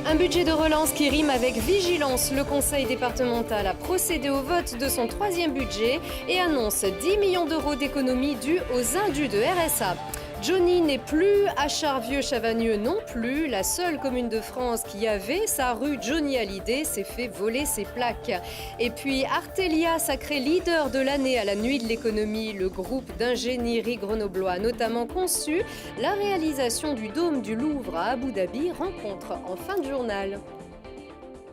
Un budget de relance qui rime avec vigilance. Le conseil départemental a procédé au vote de son troisième budget et annonce 10 millions d'euros d'économies dues aux indus de RSA. Johnny n'est plus, à Charvieux-Chavagneux non plus. La seule commune de France qui avait sa rue Johnny Hallyday s'est fait voler ses plaques. Et puis Artelia, sacré leader de l'année à la nuit de l'économie, le groupe d'ingénierie grenoblois a notamment conçu la réalisation du dôme du Louvre à Abu Dhabi. Rencontre en fin de journal.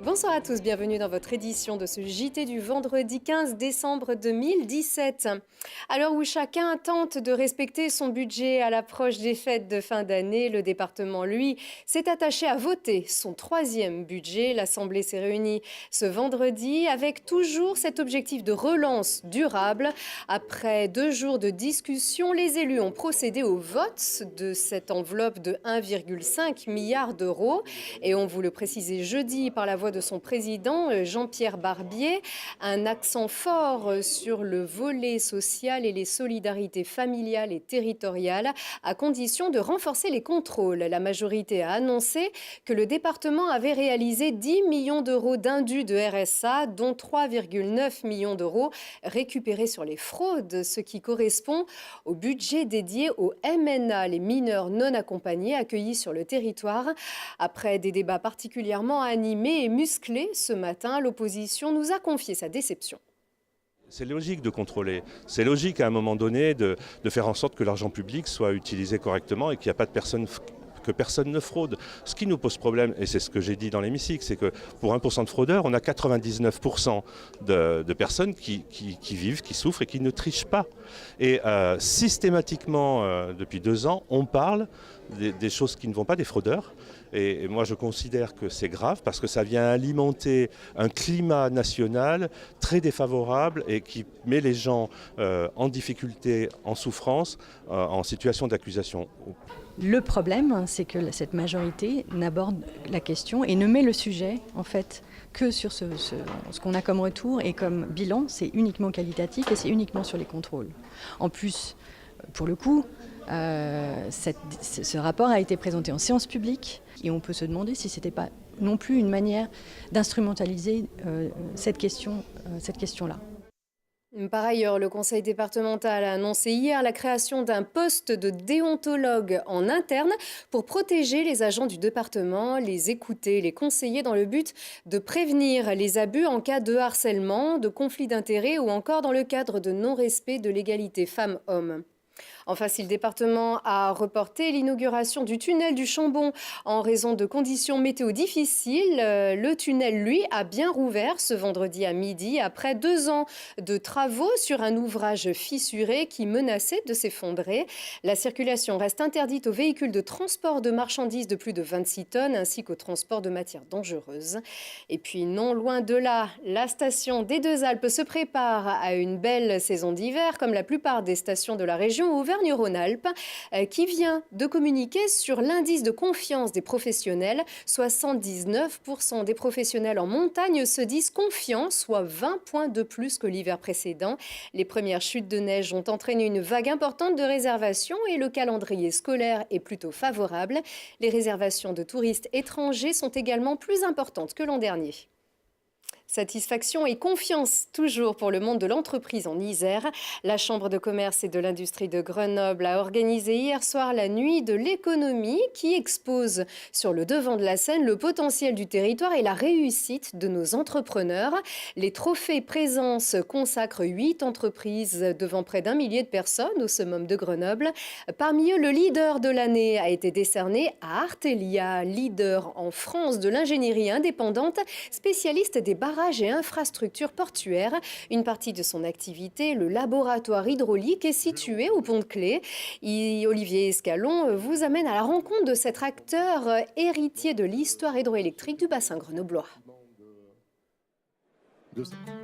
Bonsoir à tous, bienvenue dans votre édition de ce JT du vendredi 15 décembre 2017. À l'heure où chacun tente de respecter son budget à l'approche des fêtes de fin d'année, le département, lui, s'est attaché à voter son troisième budget. L'Assemblée s'est réunie ce vendredi avec toujours cet objectif de relance durable. Après 2 jours de discussion, les élus ont procédé au vote de cette enveloppe de 1,5 milliard d'euros. Et on vous le précisait jeudi par la voix de son président, Jean-Pierre Barbier, un accent fort sur le volet social et les solidarités familiales et territoriales, à condition de renforcer les contrôles. La majorité a annoncé que le département avait réalisé 10 millions d'euros d'indus de RSA, dont 3,9 millions d'euros récupérés sur les fraudes, ce qui correspond au budget dédié aux MNA, les mineurs non accompagnés accueillis sur le territoire. Après des débats particulièrement animés et musclé ce matin, l'opposition nous a confié sa déception. C'est logique de contrôler. C'est logique à un moment donné de faire en sorte que l'argent public soit utilisé correctement et qu'il n'y a pas de que personne ne fraude. Ce qui nous pose problème, et c'est ce que j'ai dit dans l'hémicycle, c'est que pour 1% de fraudeurs, on a 99% de personnes qui vivent, qui souffrent et qui ne trichent pas. Et systématiquement, depuis 2 ans, on parle des choses qui ne vont pas, des fraudeurs. Et moi, je considère que c'est grave parce que ça vient alimenter un climat national très défavorable et qui met les gens en difficulté, en souffrance, en situation d'accusation. Le problème, c'est que cette majorité n'aborde la question et ne met le sujet, en fait, que sur ce qu'on a comme retour et comme bilan. C'est uniquement qualitatif et c'est uniquement sur les contrôles. En plus, pour le coup, ce rapport a été présenté en séance publique et on peut se demander si ce n'était pas non plus une manière d'instrumentaliser cette question-là. Par ailleurs, le conseil départemental a annoncé hier la création d'un poste de déontologue en interne pour protéger les agents du département, les écouter, les conseiller dans le but de prévenir les abus en cas de harcèlement, de conflit d'intérêts ou encore dans le cadre de non-respect de l'égalité femmes-hommes. Enfin, si le département a reporté l'inauguration du tunnel du Chambon en raison de conditions météo difficiles, le tunnel, lui, a bien rouvert ce vendredi à midi après 2 ans de travaux sur un ouvrage fissuré qui menaçait de s'effondrer. La circulation reste interdite aux véhicules de transport de marchandises de plus de 26 tonnes ainsi qu'au transport de matières dangereuses. Et puis, non loin de là, la station des Deux Alpes se prépare à une belle saison d'hiver, comme la plupart des stations de la région Auvergne-Rhône-Alpes, qui vient de communiquer sur l'indice de confiance des professionnels. 79% des professionnels en montagne se disent confiants, soit 20 points de plus que l'hiver précédent. Les premières chutes de neige ont entraîné une vague importante de réservations et le calendrier scolaire est plutôt favorable. Les réservations de touristes étrangers sont également plus importantes que l'an dernier. Satisfaction et confiance toujours pour le monde de l'entreprise en Isère. La Chambre de commerce et de l'industrie de Grenoble a organisé hier soir la nuit de l'économie qui expose sur le devant de la scène le potentiel du territoire et la réussite de nos entrepreneurs. Les trophées présence consacrent 8 entreprises devant près d'1 millier de personnes au summum de Grenoble. Parmi eux, le leader de l'année a été décerné à Artelia, leader en France de l'ingénierie indépendante, spécialiste des barrages et infrastructures portuaires. Une partie de son activité, le laboratoire hydraulique, est situé au Pont de Clé. Olivier Escalon vous amène à la rencontre de cet acteur héritier de l'histoire hydroélectrique du bassin grenoblois.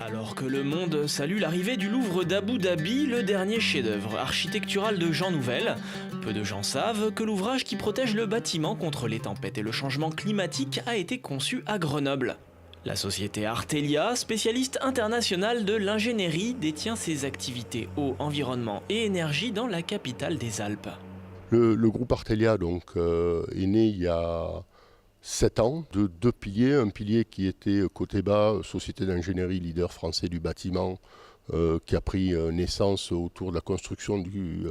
Alors que le monde salue l'arrivée du Louvre d'Abu Dhabi, le dernier chef-d'œuvre architectural de Jean Nouvel, peu de gens savent que l'ouvrage qui protège le bâtiment contre les tempêtes et le changement climatique a été conçu à Grenoble. La société Artelia, spécialiste internationale de l'ingénierie, détient ses activités eau, environnement et énergie dans la capitale des Alpes. Le groupe Artelia est né il y a 7 ans, de 2 piliers. Un pilier qui était côté bas, société d'ingénierie leader français du bâtiment, qui a pris naissance autour de la construction du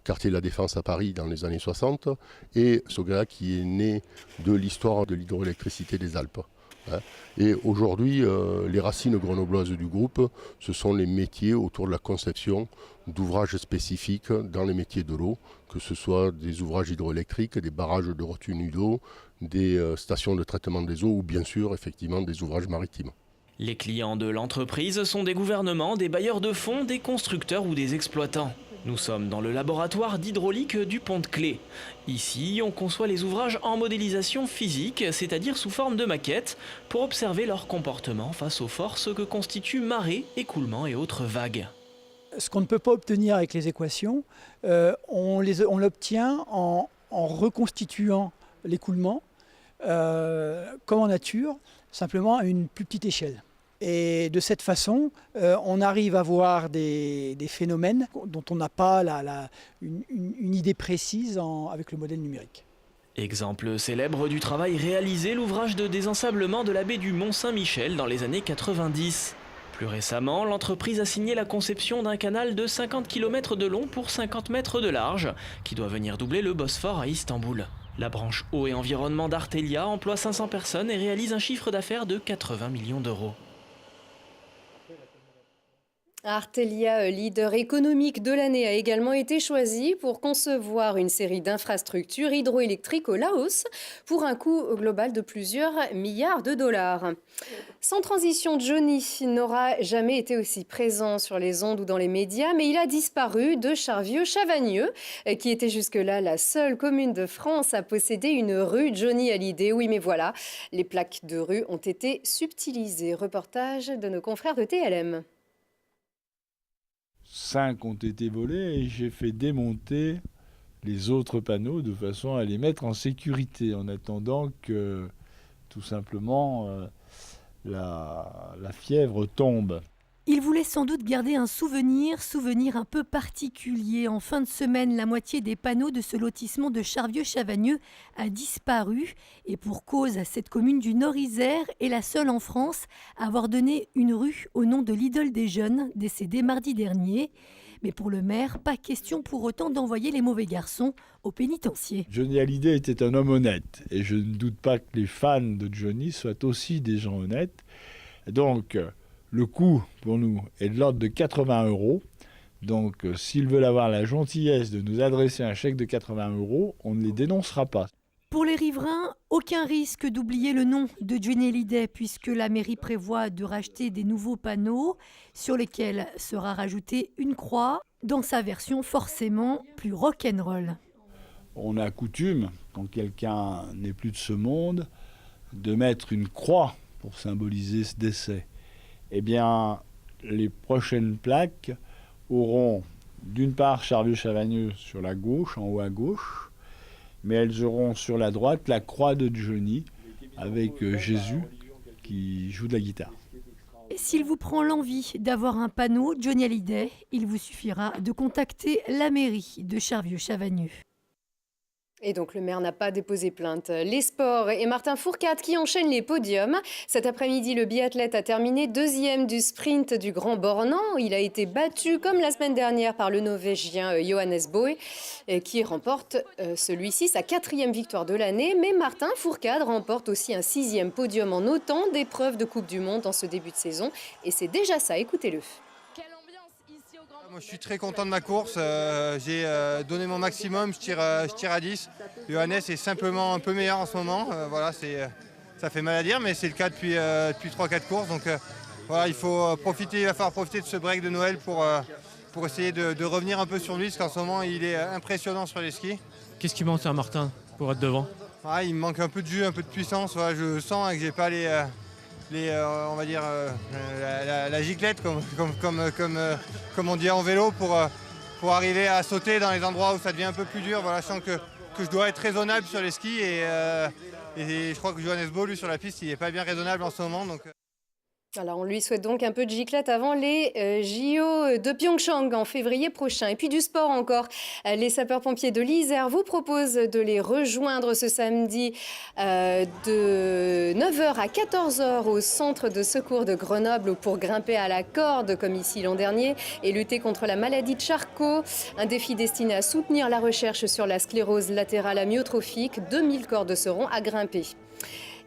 quartier de la Défense à Paris dans les années 60, et Sogea qui est né de l'histoire de l'hydroélectricité des Alpes. Et aujourd'hui, les racines grenobloises du groupe, ce sont les métiers autour de la conception d'ouvrages spécifiques dans les métiers de l'eau, que ce soit des ouvrages hydroélectriques, des barrages de retenue d'eau, des stations de traitement des eaux ou bien sûr effectivement des ouvrages maritimes. Les clients de l'entreprise sont des gouvernements, des bailleurs de fonds, des constructeurs ou des exploitants. Nous sommes dans le laboratoire d'hydraulique du Pont de Clé. Ici, on conçoit les ouvrages en modélisation physique, c'est-à-dire sous forme de maquette, pour observer leur comportement face aux forces que constituent marées, écoulements et autres vagues. Ce qu'on ne peut pas obtenir avec les équations, on l'obtient en reconstituant l'écoulement, comme en nature, simplement à une plus petite échelle. Et de cette façon, on arrive à voir des phénomènes dont on n'a pas une idée précise avec le modèle numérique. Exemple célèbre du travail réalisé, l'ouvrage de désensablement de la baie du Mont-Saint-Michel dans les années 90. Plus récemment, l'entreprise a signé la conception d'un canal de 50 km de long pour 50 mètres de large, qui doit venir doubler le Bosphore à Istanbul. La branche eau et environnement d'Artelia emploie 500 personnes et réalise un chiffre d'affaires de 80 millions d'euros. Artelia, leader économique de l'année, a également été choisi pour concevoir une série d'infrastructures hydroélectriques au Laos pour un coût global de plusieurs milliards de dollars. Sans transition, Johnny n'aura jamais été aussi présent sur les ondes ou dans les médias, mais il a disparu de Charvieux-Chavagneux, qui était jusque-là la seule commune de France à posséder une rue Johnny Hallyday. Oui, mais voilà, les plaques de rue ont été subtilisées. Reportage de nos confrères de TLM. 5 ont été volés et j'ai fait démonter les autres panneaux de façon à les mettre en sécurité en attendant que tout simplement la fièvre tombe. Il voulait sans doute garder un souvenir un peu particulier. En fin de semaine, la moitié des panneaux de ce lotissement de Charvieux-Chavagneux a disparu. Et pour cause, cette commune du Nord-Isère est la seule en France à avoir donné une rue au nom de l'idole des jeunes, décédée mardi dernier. Mais pour le maire, pas question pour autant d'envoyer les mauvais garçons au pénitencier. Johnny Hallyday était un homme honnête. Et je ne doute pas que les fans de Johnny soient aussi des gens honnêtes. Donc, le coût pour nous est de l'ordre de 80 €. Donc, s'ils veulent avoir la gentillesse de nous adresser un chèque de 80 €, on ne les dénoncera pas. Pour les riverains, aucun risque d'oublier le nom de Johnny Hallyday puisque la mairie prévoit de racheter des nouveaux panneaux sur lesquels sera rajoutée une croix dans sa version forcément plus rock'n'roll. On a coutume, quand quelqu'un n'est plus de ce monde, de mettre une croix pour symboliser ce décès. Eh bien, les prochaines plaques auront d'une part Charvieux-Chavagneux sur la gauche, en haut à gauche, mais elles auront sur la droite la croix de Johnny avec Jésus qui joue de la guitare. Et s'il vous prend l'envie d'avoir un panneau Johnny Hallyday, il vous suffira de contacter la mairie de Charvieux-Chavagneux. Et donc le maire n'a pas déposé plainte. Les sports et Martin Fourcade qui enchaîne les podiums. Cet après-midi, le biathlète a terminé 2e du sprint du Grand Bornand. Il a été battu comme la semaine dernière par le Norvégien Johannes Bø qui remporte celui-ci sa 4e victoire de l'année. Mais Martin Fourcade remporte aussi un 6e podium en autant d'épreuves de Coupe du Monde en ce début de saison. Et c'est déjà ça, écoutez-le. Moi, je suis très content de ma course, j'ai donné mon maximum, je tire à 10. Johannes est simplement un peu meilleur en ce moment, voilà, ça fait mal à dire mais c'est le cas depuis 3-4 courses. Donc voilà, il va falloir profiter de ce break de Noël pour essayer de revenir un peu sur lui parce qu'en ce moment il est impressionnant sur les skis. Qu'est-ce qui manque à Martin pour être devant? Il me manque un peu de jus, un peu de puissance, voilà, je sens que j'ai pas on va dire la giclette comme on dit en vélo pour arriver à sauter dans les endroits où ça devient un peu plus dur. Voilà, je sens que je dois être raisonnable sur les skis et je crois que Johannes Bø lui sur la piste il n'est pas bien raisonnable en ce moment. Donc Alors, on lui souhaite donc un peu de giclette avant les JO de Pyeongchang en février prochain. Et puis du sport encore. Les sapeurs-pompiers de l'Isère vous proposent de les rejoindre ce samedi de 9h à 14h au centre de secours de Grenoble pour grimper à la corde comme ici l'an dernier et lutter contre la maladie de Charcot. Un défi destiné à soutenir la recherche sur la sclérose latérale amyotrophique. 2000 cordes seront à grimper.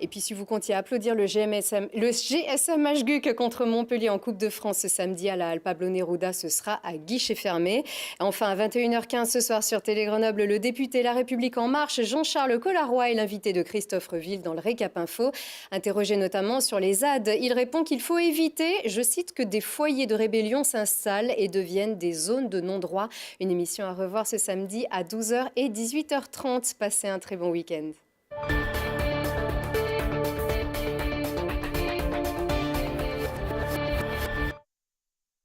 Et puis si vous comptiez applaudir le GSM HGUC contre Montpellier en Coupe de France ce samedi à la Halle Pablo Neruda, ce sera à guichet fermé. Enfin, à 21h15 ce soir sur Télé Grenoble, le député La République En Marche, Jean-Charles Collaroy, est l'invité de Christophe Reville dans le Récap Info. Interrogé notamment sur les ZAD, il répond qu'il faut éviter, je cite, que des foyers de rébellion s'installent et deviennent des zones de non-droit. Une émission à revoir ce samedi à 12h et 18h30. Passez un très bon week-end.